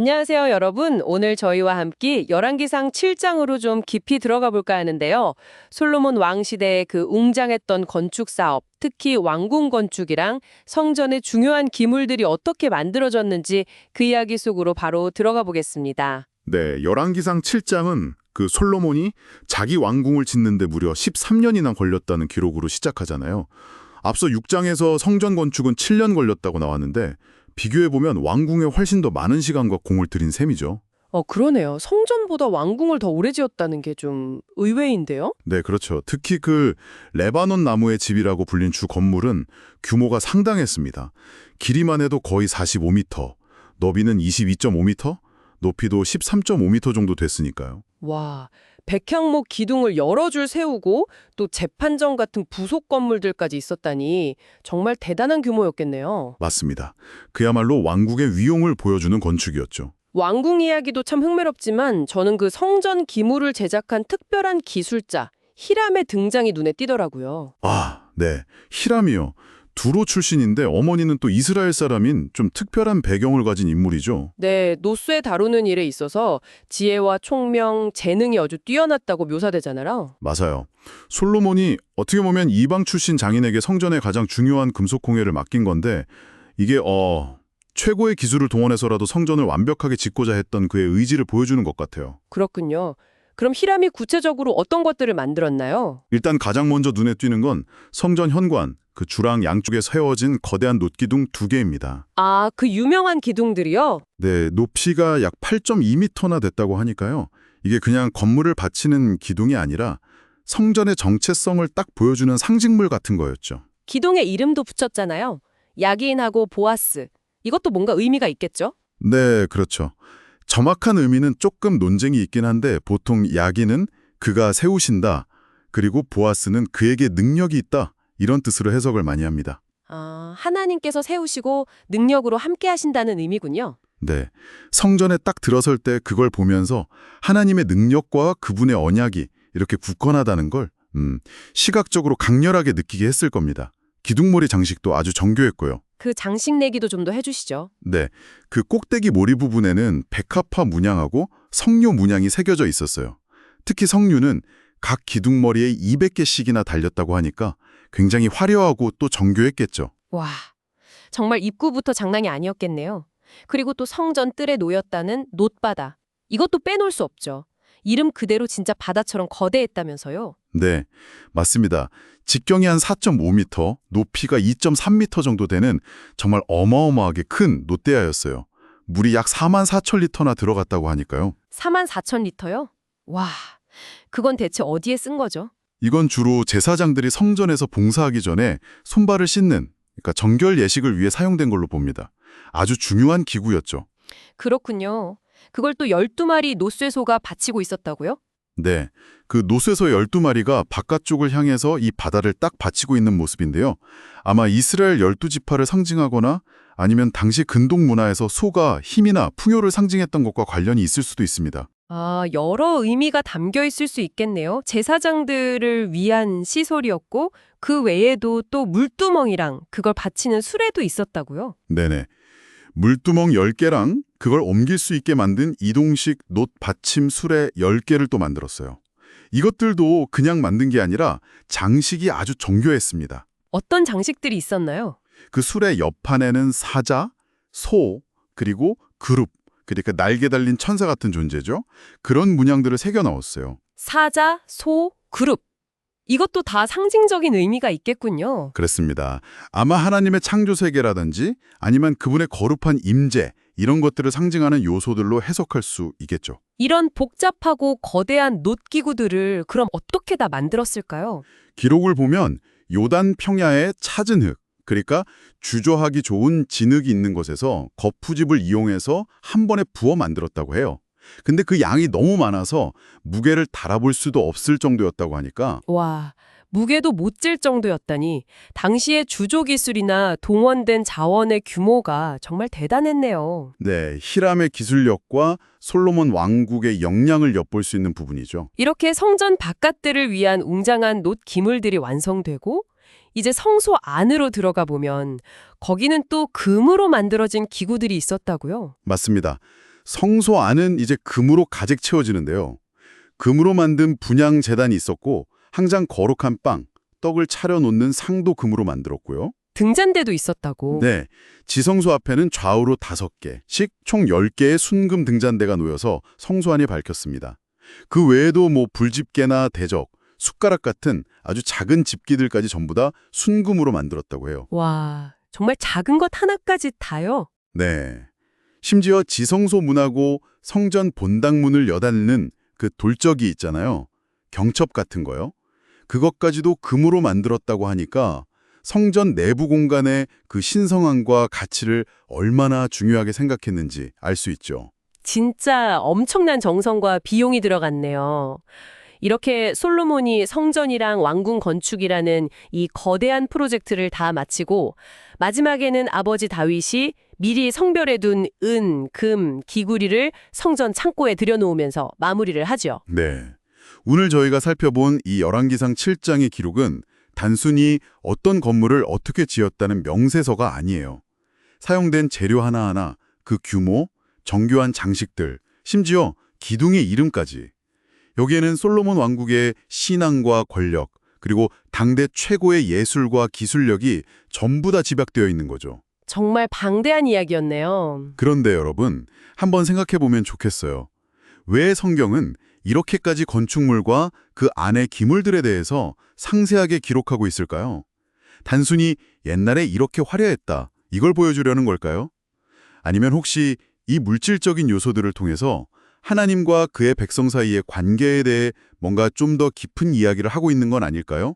안녕하세요, 여러분. 오늘 저희와 함께 열왕기상 7장으로 좀 깊이 들어가 볼까 하는데요. 솔로몬 왕 시대의 그 웅장했던 건축 사업, 특히 왕궁 건축이랑 성전의 중요한 기물들이 어떻게 만들어졌는지 그 이야기 속으로 바로 들어가 보겠습니다. 네, 열왕기상 7장은 그 솔로몬이 자기 왕궁을 짓는데 무려 13년이나 걸렸다는 기록으로 시작하잖아요. 앞서 6장에서 성전 건축은 7년 걸렸다고 나왔는데 비교해보면 왕궁에 훨씬 더 많은 시간과 공을 들인 셈이죠. 그러네요. 성전보다 왕궁을 더 오래 지었다는 게 좀 의외인데요? 네, 그렇죠. 특히 그 레바논 나무의 집이라고 불린 주 건물은 규모가 상당했습니다. 길이만 해도 거의 45m, 너비는 22.5m, 높이도 13.5m 정도 됐으니까요. 와, 백향목 기둥을 여러 줄 세우고 또 재판정 같은 부속 건물들까지 있었다니 정말 대단한 규모였겠네요. 맞습니다. 그야말로 왕국의 위용을 보여주는 건축이었죠. 왕궁 이야기도 참 흥미롭지만 저는 그 성전 기물을 제작한 특별한 기술자 히람의 등장이 눈에 띄더라고요. 아, 네. 히람이요. 두로 출신인데 어머니는 또 이스라엘 사람인 좀 특별한 배경을 가진 인물이죠. 네, 노쇠 다루는 일에 있어서 지혜와 총명, 재능이 아주 뛰어났다고 묘사되잖아요. 맞아요. 솔로몬이 어떻게 보면 이방 출신 장인에게 성전의 가장 중요한 금속 공예를 맡긴 건데 이게 최고의 기술을 동원해서라도 성전을 완벽하게 짓고자 했던 그의 의지를 보여주는 것 같아요. 그렇군요. 그럼 히람이 구체적으로 어떤 것들을 만들었나요? 일단 가장 먼저 눈에 띄는 건 성전 현관, 그 주랑 양쪽에 세워진 거대한 놋기둥 2개입니다. 아, 그 유명한 기둥들이요? 네, 높이가 약 8.2m나 됐다고 하니까요. 이게 그냥 건물을 받치는 기둥이 아니라 성전의 정체성을 딱 보여주는 상징물 같은 거였죠. 기둥에 이름도 붙였잖아요. 야긴하고 보아스. 이것도 뭔가 의미가 있겠죠? 네, 그렇죠. 정확한 의미는 조금 논쟁이 있긴 한데 보통 야긴은 그가 세우신다, 그리고 보아스는 그에게 능력이 있다, 이런 뜻으로 해석을 많이 합니다. 아, 하나님께서 세우시고 능력으로 함께 하신다는 의미군요. 네, 성전에 딱 들어설 때 그걸 보면서 하나님의 능력과 그분의 언약이 이렇게 굳건하다는 걸 시각적으로 강렬하게 느끼게 했을 겁니다. 기둥머리 장식도 아주 정교했고요. 그 장식 내기도 좀 더 해주시죠. 네, 그 꼭대기 모리 부분에는 백합화 문양하고 석류 문양이 새겨져 있었어요. 특히 석류는 각 기둥머리에 200개씩이나 달렸다고 하니까 굉장히 화려하고 또 정교했겠죠. 와, 정말 입구부터 장난이 아니었겠네요. 그리고 또 성전 뜰에 놓였다는 놋바다. 이것도 빼놓을 수 없죠. 이름 그대로 진짜 바다처럼 거대했다면서요. 네, 맞습니다. 직경이 한 4.5m, 높이가 2.3m 정도 되는 정말 어마어마하게 큰 놋대야였어요. 물이 약 4만 4천 리터나 들어갔다고 하니까요. 4만 4천 리터요? 와, 그건 대체 어디에 쓴 거죠? 이건 주로 제사장들이 성전에서 봉사하기 전에 손발을 씻는, 그러니까 정결 예식을 위해 사용된 걸로 봅니다. 아주 중요한 기구였죠. 그렇군요. 그걸 또 12마리 노쇠소가 바치고 있었다고요? 네, 그 노쇠소 12마리가 바깥쪽을 향해서 이 바다를 딱 받치고 있는 모습인데요. 아마 이스라엘 12지파를 상징하거나 아니면 당시 근동 문화에서 소가 힘이나 풍요를 상징했던 것과 관련이 있을 수도 있습니다. 아, 여러 의미가 담겨 있을 수 있겠네요. 제사장들을 위한 시설이었고 그 외에도 또 물두멍이랑 그걸 받치는 수레도 있었다고요? 네네. 물두멍 10개랑 그걸 옮길 수 있게 만든 이동식 놋 받침 수레 10개를 또 만들었어요. 이것들도 그냥 만든 게 아니라 장식이 아주 정교했습니다. 어떤 장식들이 있었나요? 그 수레 옆판에는 사자, 소, 그리고 그룹, 그러니까 날개 달린 천사 같은 존재죠. 그런 문양들을 새겨 넣었어요. 사자, 소, 그룹. 이것도 다 상징적인 의미가 있겠군요. 그렇습니다. 아마 하나님의 창조 세계라든지 아니면 그분의 거룩한 임재, 이런 것들을 상징하는 요소들로 해석할 수 있겠죠. 이런 복잡하고 거대한 놋기구들을 그럼 어떻게 다 만들었을까요? 기록을 보면 요단 평야의 찾은 흙, 그러니까 주저하기 좋은 진흙이 있는 곳에서 거푸집을 이용해서 한 번에 부어 만들었다고 해요. 근데 그 양이 너무 많아서 무게를 달아볼 수도 없을 정도였다고 하니까 와, 무게도 못 질 정도였다니 당시의 주조 기술이나 동원된 자원의 규모가 정말 대단했네요. 네, 히람의 기술력과 솔로몬 왕국의 역량을 엿볼 수 있는 부분이죠. 이렇게 성전 바깥들을 위한 웅장한 놋 기물들이 완성되고 이제 성소 안으로 들어가 보면 거기는 또 금으로 만들어진 기구들이 있었다고요? 맞습니다. 성소 안은 이제 금으로 가득 채워지는데요. 금으로 만든 분향 제단이 있었고 항상 거룩한 빵, 떡을 차려놓는 상도 금으로 만들었고요. 등잔대도 있었다고. 네, 지성소 앞에는 좌우로 5개씩 총 10개의 순금 등잔대가 놓여서 성소 안이 밝혔습니다. 그 외에도 불집게나 대적, 숟가락 같은 아주 작은 집기들까지 전부 다 순금으로 만들었다고 해요. 와, 정말 작은 것 하나까지 다요? 네. 심지어 지성소 문하고 성전 본당문을 여닫는 그 돌적이 있잖아요. 경첩 같은 거요. 그것까지도 금으로 만들었다고 하니까 성전 내부 공간의 그 신성함과 가치를 얼마나 중요하게 생각했는지 알 수 있죠. 진짜 엄청난 정성과 비용이 들어갔네요. 이렇게 솔로몬이 성전이랑 왕궁 건축이라는 이 거대한 프로젝트를 다 마치고 마지막에는 아버지 다윗이 미리 성별해둔 은, 금, 기구리를 성전 창고에 들여놓으면서 마무리를 하죠. 네. 오늘 저희가 살펴본 이 열왕기상 7장의 기록은 단순히 어떤 건물을 어떻게 지었다는 명세서가 아니에요. 사용된 재료 하나하나, 그 규모, 정교한 장식들, 심지어 기둥의 이름까지. 여기에는 솔로몬 왕국의 신앙과 권력, 그리고 당대 최고의 예술과 기술력이 전부 다 집약되어 있는 거죠. 정말 방대한 이야기였네요. 그런데 여러분, 한번 생각해 보면 좋겠어요. 왜 성경은 이렇게까지 건축물과 그 안의 기물들에 대해서 상세하게 기록하고 있을까요? 단순히 옛날에 이렇게 화려했다, 이걸 보여주려는 걸까요? 아니면 혹시 이 물질적인 요소들을 통해서 하나님과 그의 백성 사이의 관계에 대해 뭔가 좀 더 깊은 이야기를 하고 있는 건 아닐까요?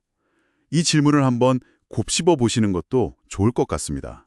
이 질문을 한번 곱씹어 보시는 것도 좋을 것 같습니다.